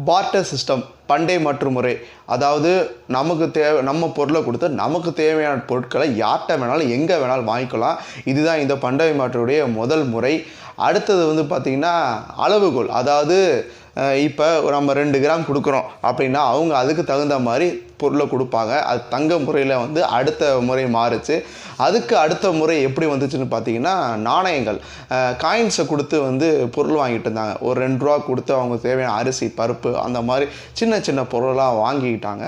barter system பண்டை மாற்று முறை. அதாவது நமக்கு நம்ம பொருளை கொடுத்து நமக்கு தேவையான பொருட்களை யார்கிட்ட வேணாலும் எங்கே வேணாலும் வாங்கிக்கலாம். இதுதான் இந்த பண்டை மாற்றுடைய முதல் முறை. அடுத்தது வந்து பார்த்திங்கன்னா அளவுகோல். அதாவது இப்போ நம்ம 2 கிராம் கொடுக்குறோம் அப்படின்னா அவங்க அதுக்கு தகுந்த மாதிரி பொருளை கொடுப்பாங்க. அது தங்க முறையில் வந்து அடுத்த முறை மாறுச்சு. அதுக்கு அடுத்த முறை எப்படி வந்துச்சுன்னு பார்த்தீங்கன்னா நாணயங்கள், காயின்ஸை கொடுத்து வந்து பொருள் வாங்கிட்டு இருந்தாங்க. ஒரு 2 ரூபா கொடுத்து அவங்க தேவையான அரிசி பருப்பு அந்த மாதிரி சின்ன சின்ன பொருளாக வாங்கிக்கிட்டாங்க.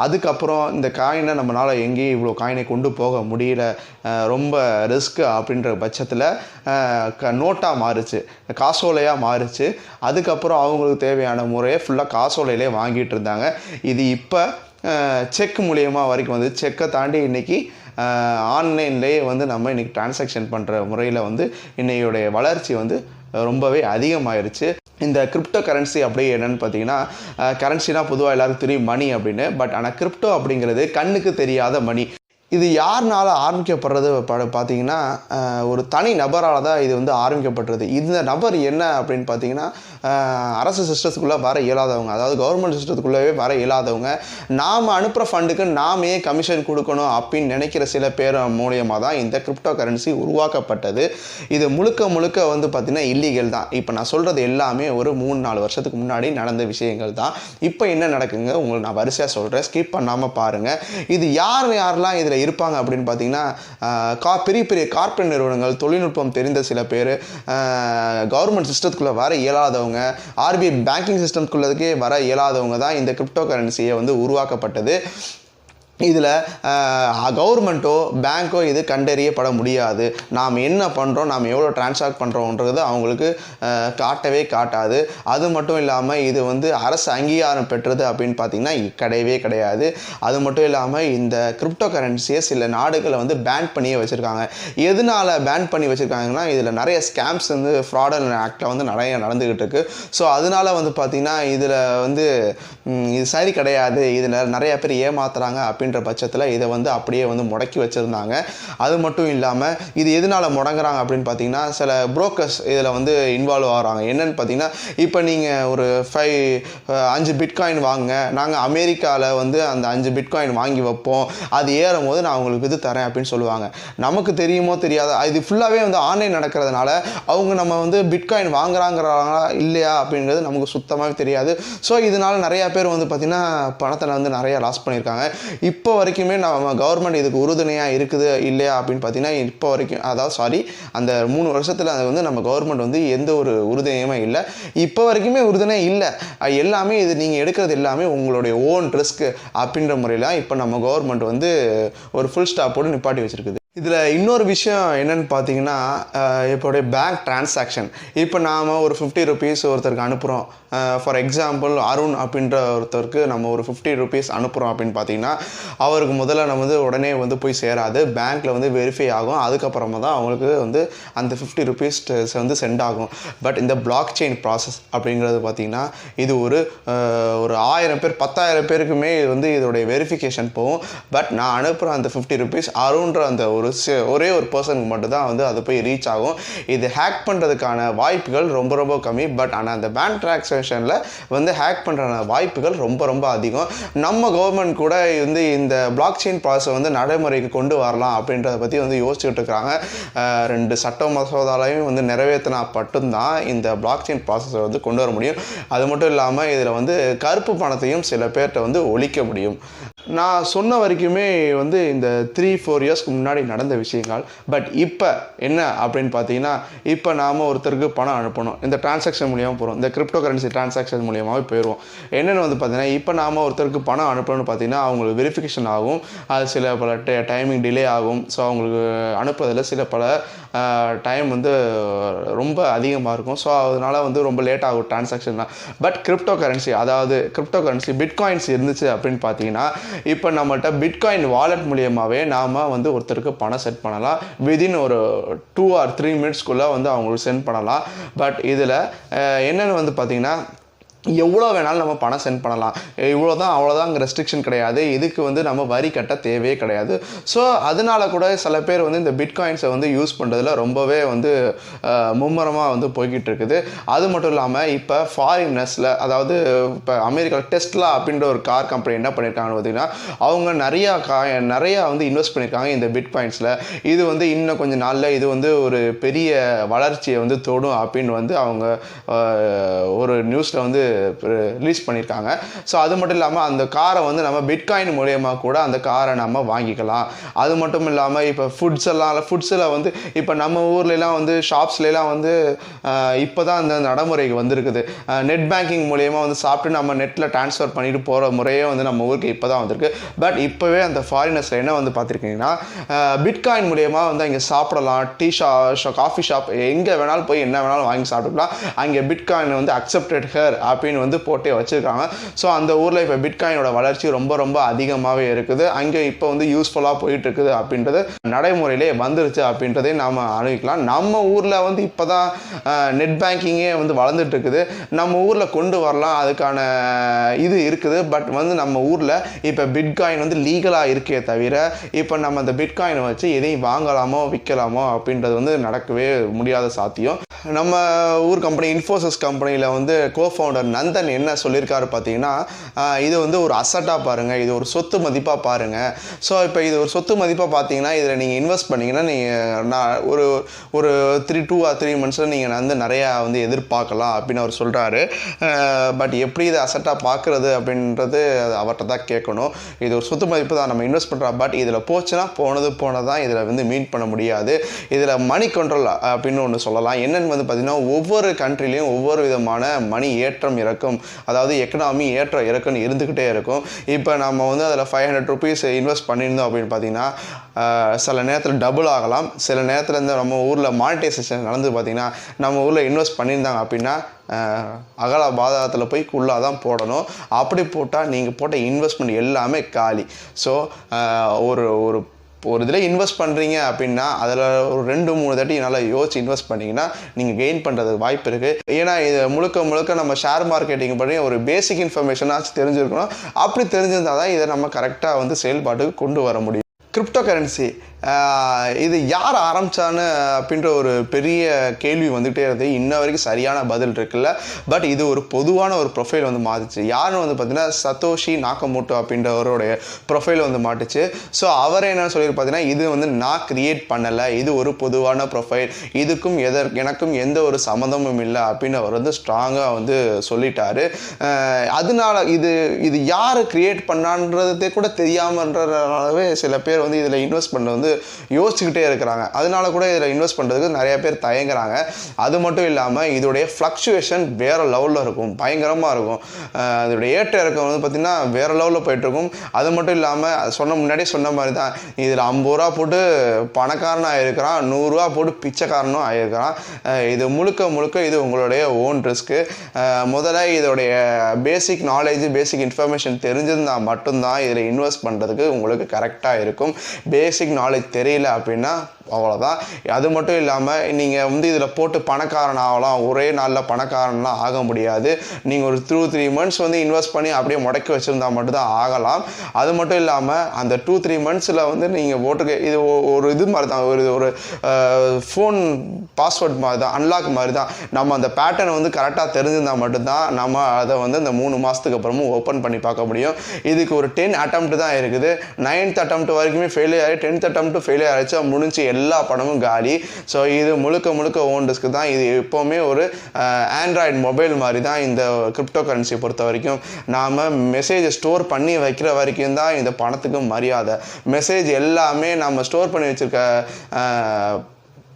அதுக்கப்புறம் இந்த காயினை நம்மளால் எங்கேயும் இவ்வளோ காயினை கொண்டு போக முடியல, ரொம்ப ரிஸ்க்கு அப்படின்ற பட்சத்தில் நோட்டாக மாறுச்சு, காசோலையாக மாறுச்சு. அதுக்கப்புறம் அவங்களுக்கு தேவையான முறையை ஃபுல்லாக காசோலையிலே வாங்கிட்டு இருந்தாங்க. இது இப்போ செக் மூலியமாக வரைக்கும் வந்து செக்கை தாண்டி இன்றைக்கி ஆன்லைன்லேயே வந்து நம்ம இன்றைக்கி டிரான்சாக்ஷன் பண்ணுற முறையில் வந்து இன்றையோடைய வளர்ச்சி வந்து ரொம்பவே அதிகமாகிருச்சு. இந்த கிரிப்டோ கரன்சி அப்படி என்னென்னு பார்த்தீங்கன்னா, கரன்சினா பொதுவாக எல்லாருக்கும் தெரியும் மணி அப்படின்னு. பட் ஆனால் கிரிப்டோ அப்படிங்கிறது கண்ணுக்கு தெரியாத மணி. இது யாருனால ஆரம்பிக்கப்படுறது பார்த்தீங்கன்னா, ஒரு தனி நபரால் தான் இது வந்து ஆரம்பிக்கப்பட்டது. இந்த நபர் என்ன அப்படின்னு பார்த்தீங்கன்னா, அரசு சிஸ்டத்துக்குள்ளே வர இயலாதவங்க, அதாவது கவர்மெண்ட் சிஸ்டத்துக்குள்ளே வர இயலாதவங்க, நாம் அனுப்புகிற ஃபண்டுக்கு நாமே கமிஷன் கொடுக்கணும் அப்படின்னு நினைக்கிற சில பேர் மூலியமாக தான் இந்த கிரிப்டோ கரன்சி உருவாக்கப்பட்டது. இது முழுக்க வந்து பார்த்திங்கன்னா இல்லீகல் தான். இப்போ நான் சொல்கிறது எல்லாமே ஒரு 3-4 வருஷத்துக்கு முன்னாடி நடந்த விஷயங்கள் தான். இப்போ என்ன நடக்குங்க உங்களுக்கு நான் வரிசையாக சொல்கிறேன், ஸ்கிப் பண்ணாமல் பாருங்கள். இது யாரெல்லாம் இதில் இருப்பாங்க அப்படின்னு பார்த்தீங்கன்னா, பெரிய பெரிய கார்ப்பரேட் நிறுவனங்கள், தொழில்நுட்பம் தெரிந்த சில பேர், கவர்மெண்ட் சிஸ்டத்துக்குள்ளே வர இயலாதவங்க, ஆர்பிஐ பேங்கிங் சிஸ்டம்குள்ளதுக்கே வர இயலாதவங்க தான் இந்த கிரிப்டோ கரன்சியை வந்து உருவாக்கப்பட்டது. இதில் கவர்மெண்ட்டோ பேங்க்கோ இது கண்டறியப்பட முடியாது. நாம் என்ன பண்ணுறோம், நாம் எவ்வளோ டிரான்சாக்ட் பண்ணுறோன்றது அவங்களுக்கு காட்டவே காட்டாது. அது மட்டும் இல்லாமல் இது வந்து அரசு அங்கீகாரம் பெற்றது அப்படின்னு பார்த்திங்கன்னா கிடையவே கிடையாது. அது மட்டும் இல்லாமல் இந்த கிரிப்டோ கரன்சியை சில நாடுகளை வந்து பேன் பண்ணியே வச்சுருக்காங்க. எதனால் பேன் பண்ணி வச்சுருக்காங்கன்னா, இதில் நிறைய ஸ்கேம்ஸ் வந்து ஃப்ராட் ஆக்டில் வந்து நிறைய நடந்துக்கிட்டு இருக்குது. ஸோ அதனால் வந்து பார்த்திங்கன்னா இதில் வந்து இது சரி கிடையாது, இதில் நிறைய பேர் ஏமாத்துறாங்க அப்படின்னு பட்சத்தில் இதை வந்து அப்படியே வந்து முடக்கி வச்சுருந்தாங்க. அது மட்டும் இல்லாமல் இது எதனால் முடங்குறாங்க அப்படின்னு பார்த்தீங்கன்னா, சில புரோக்கர்ஸ் இதில் வந்து இன்வால்வ் ஆகிறாங்க. என்னென்னு பார்த்தீங்கன்னா, இப்போ நீங்கள் ஒரு 5 பிட்காயின் வாங்க, நாங்கள் அமெரிக்காவில் வந்து அந்த 5 பிட்காயின் வாங்கி வைப்போம், அது ஏறும் போது நான் உங்களுக்கு இது தரேன் அப்படின்னு சொல்லுவாங்க. நமக்கு தெரியுமோ தெரியாத, இது ஃபுல்லாகவே வந்து ஆன்லைன் நடக்கிறதுனால அவங்க நம்ம வந்து பிட்காயின் வாங்குறாங்கிறாங்களா இல்லையா அப்படிங்கிறது நமக்கு சுத்தமாகவே தெரியாது. ஸோ இதனால் நிறையா பேர் வந்து பார்த்திங்கன்னா பணத்தை வந்து நிறையா லாஸ் பண்ணியிருக்காங்க. இப்போ வரைக்குமே நம்ம கவர்மெண்ட் இதுக்கு உறுதுணையாக இருக்குது இல்லையா அப்படின்னு பார்த்தீங்கன்னா, இப்போ வரைக்கும் அதாவது அந்த 3 வருஷத்தில் அது வந்து நம்ம கவர்மெண்ட் வந்து எந்த ஒரு உறுதுணையுமே இல்லை. இப்போ வரைக்குமே உறுதுணை இல்லை. எல்லாமே இது நீங்கள் எடுக்கிறது எல்லாமே உங்களுடைய ஓன் ரிஸ்க் அப்படின்ற முறையில் இப்போ நம்ம கவர்மெண்ட் வந்து ஒரு ஃபுல் ஸ்டாப்போடு நிப்பாட்டி வச்சுருக்குது. இதில் இன்னொரு விஷயம் என்னென்னு பார்த்தீங்கன்னா, இப்போடைய பேங்க் டிரான்சாக்ஷன். இப்போ நாம் ஒரு 50 ருபீஸ் ஒருத்தருக்கு அனுப்புகிறோம். ஃபார் எக்ஸாம்பிள் அருண் அப்படின்ற ஒருத்தருக்கு நம்ம ஒரு 50 ருபீஸ் அனுப்புகிறோம் அப்படின்னு பார்த்தீங்கன்னா, அவருக்கு முதல்ல நம்ம வந்து உடனே வந்து போய் சேராது, பேங்க்கில் வந்து வெரிஃபை ஆகும். அதுக்கப்புறமா தான் அவங்களுக்கு வந்து அந்த 50 ருபீஸ் வந்து சென்ட் ஆகும். பட் இந்த பிளாக் செயின் ப்ராசஸ் அப்படிங்கிறது பார்த்திங்கன்னா, இது ஒரு 1000 பேர் 10,000 பேருக்குமே வந்து இதோடைய வெரிஃபிகேஷன் போகும். பட் நான் அனுப்புகிற அந்த 50 ருபீஸ் அருண்ன்ற அந்த ஒரே ஒரு பர்சனுக்கு மட்டும் தான் வந்து அது போய் ரீச் ஆகும். இது ஹேக் பண்ணுறதுக்கான வாய்ப்புகள் ரொம்ப கம்மி. பட் ஆனால் அந்த பேங்க் டிரான்சாக்ஷனில் வந்து ஹேக் பண்ணுற வாய்ப்புகள் ரொம்ப அதிகம். நம்ம கவர்மெண்ட் கூட வந்து இந்த பிளாக் செயின் ப்ராசஸை வந்து நடைமுறைக்கு கொண்டு வரலாம் அப்படின்றத பற்றி வந்து யோசிச்சுட்டு இருக்கிறாங்க. 2 சட்ட மசோதாலையும் வந்து நிறைவேற்றினா மட்டும்தான் இந்த பிளாக் செயின் ப்ராசஸை வந்து கொண்டு வர முடியும். அது மட்டும் இல்லாமல் இதில் வந்து கருப்பு பணத்தையும் சில பேர்கிட்ட வந்து ஒழிக்க முடியும். நான் சொன்ன வரைக்குமே வந்து இந்த 3-4 இயர்ஸ்க்கு முன்னாடி நடந்த விஷயங்கள். பட் இப்போ என்ன அப்படின்னு பார்த்தீங்கன்னா, இப்போ நாம் ஒருத்தருக்கு பணம் அனுப்பணும், இந்த டிரான்சாக்ஷன் மூலியமாக போகிறோம், இந்த கிரிப்டோ கரன்சி டிரான்சாக்ஷன் மூலியமாகவே போயிடுவோம். என்னென்னு வந்து பார்த்தீங்கன்னா, இப்போ நாம் ஒருத்தருக்கு பணம் அனுப்பணும்னு பார்த்தீங்கன்னா அவங்களுக்கு வெரிஃபிகேஷன் ஆகும். அது சில பல டைமிங் டிலே ஆகும். ஸோ அவங்களுக்கு அனுப்புறதில் சில பல டைம் வந்து ரொம்ப அதிகமாக இருக்கும். ஸோ அதனால் வந்து ரொம்ப லேட் ஆகும் டிரான்சாக்ஷன் தான். பட் கிரிப்டோ கரன்சி, அதாவது கிரிப்டோ கரன்சி பிட்காயின்ஸ் இருந்துச்சு அப்படின்னு பார்த்தீங்கன்னா, இப்போ நம்மள்கிட்ட பிட்காயின் வாலெட் மூலியமாகவே நாம் வந்து ஒருத்தருக்கு பணம் செட் பண்ணலாம். விதின் ஒரு 2 or 3 மினிட்ஸ்க்குள்ளே வந்து அவங்களுக்கு சென்ட் பண்ணலாம். பட் இதில் என்னென்னு வந்து பார்த்திங்கன்னா, எவ்வளோ வேணாலும் நம்ம பணம் சென்ட் பண்ணலாம், இவ்வளோ தான் அவ்வளோதான் அங்கே ரெஸ்ட்ரிக்ஷன் கிடையாது, இதுக்கு வந்து நம்ம வரி கட்ட தேவையே கிடையாது. ஸோ அதனால கூட சில பேர் வந்து இந்த பிட்காயின்ஸை வந்து யூஸ் பண்ணுறதுல ரொம்பவே வந்து மும்முரமாக வந்து போய்கிட்டு இருக்குது. அது மட்டும் இல்லாமல் இப்போ ஃபாரினர்ஸில், அதாவது இப்போ அமெரிக்காவில் டெஸ்லா அப்படின்ற ஒரு கார் கம்பெனி என்ன பண்ணியிருக்காங்கன்னு பார்த்தீங்கன்னா, அவங்க நிறையா வந்து இன்வெஸ்ட் பண்ணியிருக்காங்க இந்த பிட்காயின்ஸில். இது வந்து இன்னும் கொஞ்சம் நாளில் இது வந்து ஒரு பெரிய வளர்ச்சியை வந்து தொடும் அப்படின்னு வந்து அவங்க ஒரு நியூஸில் வந்து ரிலீஸ் பண்ணியிருக்காங்க. ஸோ அது மட்டும் இல்லாமல் அந்த காரை வந்து நம்ம பிட்காயின் மூலியமாக கூட அந்த காரை நம்ம வாங்கிக்கலாம். அது மட்டும் இல்லாமல் இப்போ ஃபுட்ஸில் வந்து இப்போ நம்ம ஊர்லலாம் வந்து ஷாப்ஸ்லாம் வந்து இப்போ தான் அந்த நடைமுறைக்கு வந்திருக்குது. நெட் பேங்கிங் மூலியமாக வந்து சாப்பிட்டு நம்ம நெட்டில் ட்ரான்ஸ்ஃபர் பண்ணிட்டு போகிற முறையே வந்து நம்ம ஊருக்கு இப்போ தான் வந்திருக்கு. பட் இப்போவே அந்த ஃபாரினர்ஸில் என்ன வந்து பார்த்துருக்கீங்கன்னா, பிட்காயின் மூலியமாக வந்து அங்கே சாப்பிடலாம், காஃபி ஷாப் எங்கே வேணாலும் போய் என்ன வேணாலும் வாங்கி சாப்பிட்டுக்கலாம், அங்கே பிட்காயின் வந்து அக்செப்டட் ஹர் அப்படின்னு வந்து போட்டே வச்சுருக்காங்க. ஸோ அந்த ஊரில் இப்போ பிட்காயினோட வளர்ச்சி ரொம்ப ரொம்ப அதிகமாகவே இருக்குது. அங்கே இப்போ வந்து யூஸ்ஃபுல்லாக போயிட்டு இருக்குது அப்படின்றது நடைமுறையிலே வந்துருச்சு அப்படின்றதே நாம் அனுபவிக்கலாம். நம்ம ஊரில் வந்து இப்போ தான் நெட் பேங்கிங்கே வந்து வளர்ந்துட்டு இருக்குது. நம்ம ஊரில் கொண்டு வரலாம், அதுக்கான இது இருக்குது. பட் வந்து நம்ம ஊரில் இப்போ பிட்காயின் வந்து லீகலாக இருக்கே தவிர இப்போ நம்ம அந்த பிட்காயினை வச்சு எதையும் வாங்கலாமோ விற்கலாமோ அப்படின்றது வந்து நடக்கவே முடியாத சாத்தியம். நம்ம ஊர் கம்பெனி இன்ஃபோசிஸ் கம்பெனியில் வந்து கோஃபவுண்டர் நந்தன் என்ன சொல்லியிருக்காரு பார்த்தீங்கன்னா, இது வந்து ஒரு அசட்டாக பாருங்கள், இது ஒரு சொத்து மதிப்பாக பாருங்கள். ஸோ இப்போ இது ஒரு சொத்து மதிப்பாக பார்த்தீங்கன்னா இதில் நீங்கள் இன்வெஸ்ட் பண்ணிங்கன்னா நீங்கள் ஒரு 2 or 3 monthஸில் நீங்கள் வந்து நிறையா வந்து எதிர்பார்க்கலாம் அப்படின்னு அவர் சொல்கிறாரு. பட் எப்படி இதை அசட்டாக பார்க்குறது அப்படின்றது அவர்கிட்ட தான் கேட்கணும். இது ஒரு சொத்து மதிப்பு தான், நம்ம இன்வெஸ்ட் பண்ணுறோம். பட் இதில் போச்சுன்னா போனதான் இதில் வந்து மீட் பண்ண முடியாது. இதில் மணி கண்ட்ரோல் அப்படின்னு ஒன்று சொல்லலாம். என்னென்னு வந்து பார்த்தீங்கன்னா, ஒவ்வொரு கண்ட்ரிலையும் ஒவ்வொரு விதமான மணி ஏற்றம் இறக்கும், அதாவது எக்கனாமி ஏற்ற இறக்குன்னு இருந்துக்கிட்டே இருக்கும். இப்போ நம்ம வந்து அதில் 500 rupees இன்வெஸ்ட் பண்ணியிருந்தோம் அப்படின்னு பார்த்தீங்கன்னா, சில நேரத்தில் டபுள் ஆகலாம். சில நேரத்தில் இந்த நம்ம ஊரில் மானிட்டைசேஷன் நடந்து பார்த்தீங்கன்னா, நம்ம ஊரில் இன்வெஸ்ட் பண்ணியிருந்தாங்க அப்படின்னா அகல பாதாளத்தில் போய் குள்ளாக தான் போடணும். அப்படி போட்டால் நீங்கள் போட்ட இன்வெஸ்ட்மெண்ட் எல்லாமே காலி. ஸோ ஒரு இதில் இன்வெஸ்ட் பண்ணுறீங்க அப்படின்னா அதில் ஒரு 2-3 தட்டி நல்லா யோசிச்சு இன்வெஸ்ட் பண்ணிங்கன்னா நீங்கள் கெயின் பண்ணுறதுக்கு வாய்ப்பு இருக்குது. ஏன்னா இது முழுக்க நம்ம ஷேர் மார்க்கெட்டிங் பண்ணி ஒரு பேசிக் இன்ஃபர்மேஷனாச்சும் தெரிஞ்சிருக்கணும். அப்படி தெரிஞ்சிருந்தால் தான் இதை நம்ம கரெக்டாக வந்து செயல்பாட்டுக்கு கொண்டு வர முடியும். கிரிப்டோகரன்சி இது யார் ஆரம்பித்தான்னு அப்படின்ற ஒரு பெரிய கேள்வி வந்துகிட்டே இருந்தது. இன்ன வரைக்கும் சரியான பதில் இருக்குல்ல. பட் இது ஒரு பொதுவான ஒரு ப்ரொஃபைல் வந்து மாட்டுச்சு. யாருன்னு வந்து பார்த்தீங்கன்னா, சத்தோஷி நாக்கமுட்டோ அப்படின்றவருடைய ப்ரொஃபைல் வந்து மாட்டுச்சு. ஸோ அவர் என்ன சொல்லி பார்த்தீங்கன்னா, இது வந்து நான் கிரியேட் பண்ணலை, இது ஒரு பொதுவான ப்ரொஃபைல், இதுக்கும் எனக்கும் எந்த ஒரு சம்மந்தமும் இல்லை அப்படின்னு அவர் வந்து ஸ்ட்ராங்காக வந்து சொல்லிட்டாரு. அதனால இது யார் கிரியேட் பண்ணான்றதே கூட தெரியாமன்றதுனாலவே சில பேர் வந்து இதில் இன்வெஸ்ட் பண்ண வந்து யோசிச்சுக்கிட்டே இருக்கிறாங்க. அதனால கூட இதில் இன்வெஸ்ட் பண்ணுறதுக்கு நிறைய பேர் தயங்குறாங்க. அது மட்டும் இல்லாமல் இதோடைய ஃப்ளக்சுவேஷன் வேறு லெவலில் இருக்கும், பயங்கரமாக இருக்கும். அதோடைய ஏற்ற இறக்கம் வந்து பார்த்திங்கன்னா வேறு லெவலில் போயிட்டுருக்கும். அது மட்டும் இல்லாமல் முன்னாடியே சொன்ன மாதிரி தான், இதில் 50 ரூபா போட்டு பணக்காரனாக ஆகிருக்கிறான், 100 ரூபா போட்டு பிச்சைக்காரனும் ஆகிருக்கிறான். இது முழுக்க இது உங்களுடைய ஓன் ரிஸ்க்கு. முதல்ல இதோடைய பேசிக் நாலேஜ், பேசிக் இன்ஃபர்மேஷன் தெரிஞ்சிருந்தால் மட்டும்தான் இதில் இன்வெஸ்ட் பண்ணுறதுக்கு உங்களுக்கு கரெக்டாக இருக்கும். பேசிக் நாலேஜ் தெரியல அப்படின்னா அவ்வளோதான். அது மட்டும் இல்லாமல் நீங்கள் வந்து இதில் போட்டு பணக்காரன் ஆகலாம், ஒரே நாளில் பணக்காரன்லாம் ஆக முடியாது. நீங்கள் ஒரு 2-3 months வந்து இன்வெஸ்ட் பண்ணி அப்படியே முடக்கி வச்சுருந்தா மட்டும்தான் ஆகலாம். அது மட்டும் இல்லாமல் அந்த 2-3 monthஸில் வந்து நீங்கள் போட்டுக்க இது ஒரு இது மாதிரி தான், ஒரு ஃபோன் பாஸ்வேர்ட் மாதிரி தான், அன்லாக் மாதிரி தான். நம்ம அந்த பேட்டர்னை வந்து கரெக்டாக தெரிஞ்சிருந்தால் மட்டும்தான் நம்ம அதை வந்து இந்த 3 மாதத்துக்கு அப்புறமும் ஓப்பன் பண்ணி பார்க்க முடியும். இதுக்கு ஒரு 10 attempt தான் இருக்குது. 9th attempt வரைக்குமே ஃபெயிலியர் ஆகி 10th attempt ஃபெயிலியர் ஆகிடுச்சு, முடிஞ்சு எல்லா பணமும் காலி. ஸோ இது முழுக்க ஓன் ரிஸ்க் தான். இது எப்போவுமே ஒரு ஆண்ட்ராய்டு மொபைல் மாதிரி தான் இந்த கிரிப்டோ கரன்சியை பொறுத்த வரைக்கும். நாம் மெசேஜை ஸ்டோர் பண்ணி வைக்கிற வரைக்கும் தான் இந்த பணத்துக்கு மரியாதை. மெசேஜ் எல்லாமே நம்ம ஸ்டோர் பண்ணி வச்சுருக்க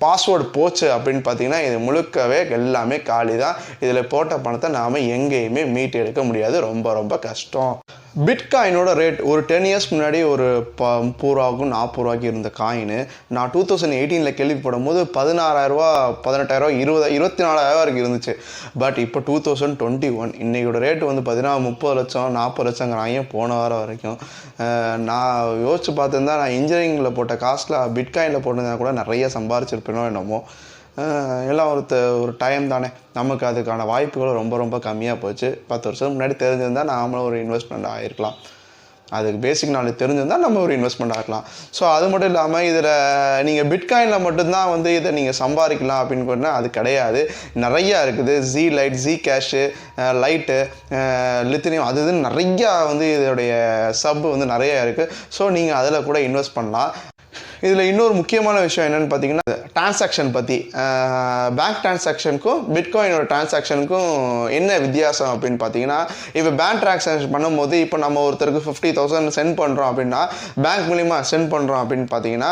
பாஸ்வேர்டு போச்சு அப்படின்னு பார்த்தீங்கன்னா இது முழுக்கவே எல்லாமே காலி தான். இதில் போட்ட பணத்தை நாம் எங்கேயுமே மீட் எடுக்க முடியாது, ரொம்ப கஷ்டம். பிட்காயினோட ரேட் ஒரு 10 years முன்னாடி ஒரு 30 ரூபாய்க்கும் 40 ரூபாய்க்கு இருந்த காயின் நான் 2018 கேள்விப்படும் போது 16,000 ரூபா, 18,000 ரூபா, 24,000 வரைக்கும் இருந்துச்சு. பட் இப்போ 2021 இன்னையோட ரேட் வந்து பார்த்தீங்கன்னா 30 லட்சம் 40 லட்சங்கிறாங்க போன வாரம் வரைக்கும். நான் யோசிச்சு பார்த்துருந்தா நான் இன்ஜினியரிங்கில் போட்ட காஸ்ட்டில் பிட்காயினில் போட்டிருந்தா கூட நிறைய சம்பாரிச்சிருப்பேனோ என்னமோ. எல்லாம் ஒரு டைம் தானே, நமக்கு அதுக்கான வாய்ப்புகள் ரொம்ப ரொம்ப கம்மியாக போச்சு. 10 வருஷத்துக்கு முன்னாடி தெரிஞ்சிருந்தால் நாமளும் ஒரு இன்வெஸ்ட்மெண்ட் ஆகிருக்கலாம். அதுக்கு பேசிக் நாலேஜ் தெரிஞ்சிருந்தால் நம்ம ஒரு இன்வெஸ்ட்மெண்ட் ஆகலாம். ஸோ அது மட்டும் இல்லாமல் இதில் நீங்கள் பிட்காயினில் மட்டும்தான் வந்து இதை நீங்கள் சம்பாதிக்கலாம் அப்படின்னு சொன்னால் அது கிடையாது. நிறையா இருக்குது. லைட், கேஷு, லைட்டு, லித்தினியம், அது இதுன்னு நிறையா வந்து இதோடைய வந்து நிறையா இருக்குது. ஸோ நீங்கள் அதில் கூட இன்வெஸ்ட் பண்ணலாம். இதில் இன்னொரு முக்கியமான விஷயம் என்னென்னு பார்த்தீங்கன்னா, டிரான்சாக்ஷன் பற்றி. பேங்க் டிரான்சாக்ஷனுக்கும் பிட்காயினோட டிரான்சாக்ஷனுக்கும் என்ன வித்தியாசம் அப்படின்னு பார்த்தீங்கன்னா, இப்போ பேங்க் டிரான்சாக்ஷன் பண்ணும்போது இப்போ நம்ம ஒருத்தருக்கு 50,000 சென்ட் பண்ணுறோம் அப்படின்னா, பேங்க் மூலிமா சென்ட் பண்ணுறோம் அப்படின்னு பார்த்தீங்கன்னா,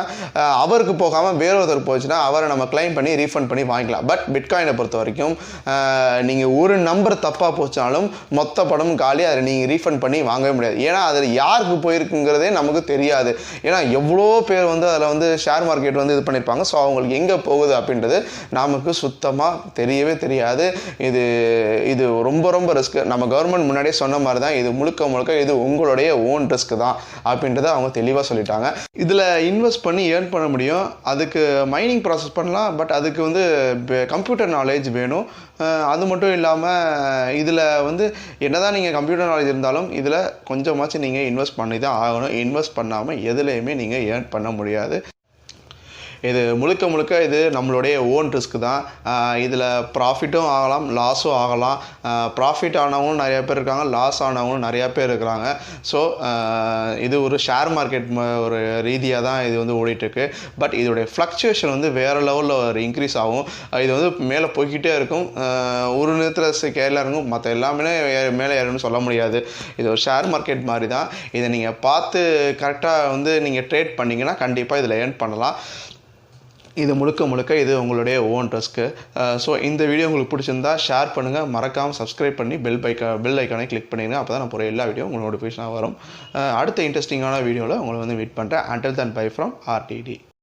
அவருக்கு போகாமல் வேற ஒருத்தருக்கு போச்சுன்னா அவரை நம்ம கிளைம் பண்ணி ரீஃபண்ட் பண்ணி வாங்கிக்கலாம். பட் பிட்காயினை பொறுத்த வரைக்கும் நீங்கள் ஒரு நம்பர் தப்பாக போச்சாலும் மொத்த படமும் காலி, அதை நீங்கள் ரீஃபண்ட் பண்ணி வாங்கவே முடியாது. ஏன்னா அதில் யாருக்கு போயிருக்குங்கிறதே நமக்கு தெரியாது. ஏன்னா எவ்வளோ பேர் வந்து அதில் வந்து ஷேர் மார்க்கெட் வந்து இது பண்ணியிருப்பாங்க. ஸோ அவங்களுக்கு எங்கே போகுது அப்படின்றது நமக்கு சுத்தமாக தெரியவே தெரியாது. இது ரொம்ப ரொம்ப ரிஸ்க். நம்ம கவர்மெண்ட் முன்னாடியே சொன்ன மாதிரி தான், இது முழுக்க இது உங்களுடைய ஓன் ரிஸ்க் தான் அப்படின்றத அவங்க தெளிவாக சொல்லிட்டாங்க. இதில் இன்வெஸ்ட் பண்ணி ஏர்ன் பண்ண முடியும். அதுக்கு மைனிங் ப்ராசஸ் பண்ணலாம். பட் அதுக்கு வந்து கம்ப்யூட்டர் நாலேஜ் வேணும். அது மட்டும் இல்லாமல் இதில் வந்து என்னதான் நீங்கள் கம்ப்யூட்டர் நாலேஜ் இருந்தாலும் இதில் கொஞ்சமாச்சும் நீங்கள் இன்வெஸ்ட் பண்ணி தான் ஆகணும். இன்வெஸ்ட் பண்ணாமல் எதுலேயுமே நீங்கள் ஏர்ன் பண்ண முடியாது. இது முழுக்க இது நம்மளுடைய ஓன் ரிஸ்க் தான். இதில் ப்ராஃபிட்டும் ஆகலாம், லாஸும் ஆகலாம். ப்ராஃபிட் ஆனவங்களும் நிறையா பேர் இருக்காங்க, லாஸ் ஆனவங்களும் நிறையா பேர் இருக்கிறாங்க. ஸோ இது ஒரு ஷேர் மார்க்கெட் ஒரு ரீதியாக தான் இது வந்து ஓடிட்டுருக்கு. பட் இதோடைய ஃப்ளக்சுவேஷன் வந்து வேறு லெவலில் ஒரு இன்க்ரீஸ் ஆகும். இது வந்து மேலே போய்கிட்டே இருக்கும். ஒரு நேரத்தில் கீழே இருக்கும், மற்ற எல்லாமே மேலே ஏறும்னு சொல்ல முடியாது. இது ஒரு ஷேர் மார்க்கெட் மாதிரி தான். இதை நீங்கள் பார்த்து கரெக்டாக வந்து நீங்கள் ட்ரேட் பண்ணிங்கன்னா கண்டிப்பாக இதில் ஏர்ன் பண்ணலாம். இது முழுக்க இது உங்களுடைய ஓன் ரிஸ்க்கு. ஸோ இந்த வீடியோ உங்களுக்கு பிடிச்சிருந்தா ஷேர் பண்ணுங்கள், மறக்காமல் சப்ஸ்கிரைப் பண்ணி பெல் ஐக்கானை கிளிக் பண்ணிடுங்க. அப்போ தான் நான் போகிற எல்லா வீடியோ உங்களுக்கு நோட்டிஃபிகேஷனாக வரும். அடுத்த இன்ட்ரெஸ்டிங்கான வீடியோவில் உங்களை வந்து மீட் பண்ணுறேன். Until then, bye from RTD.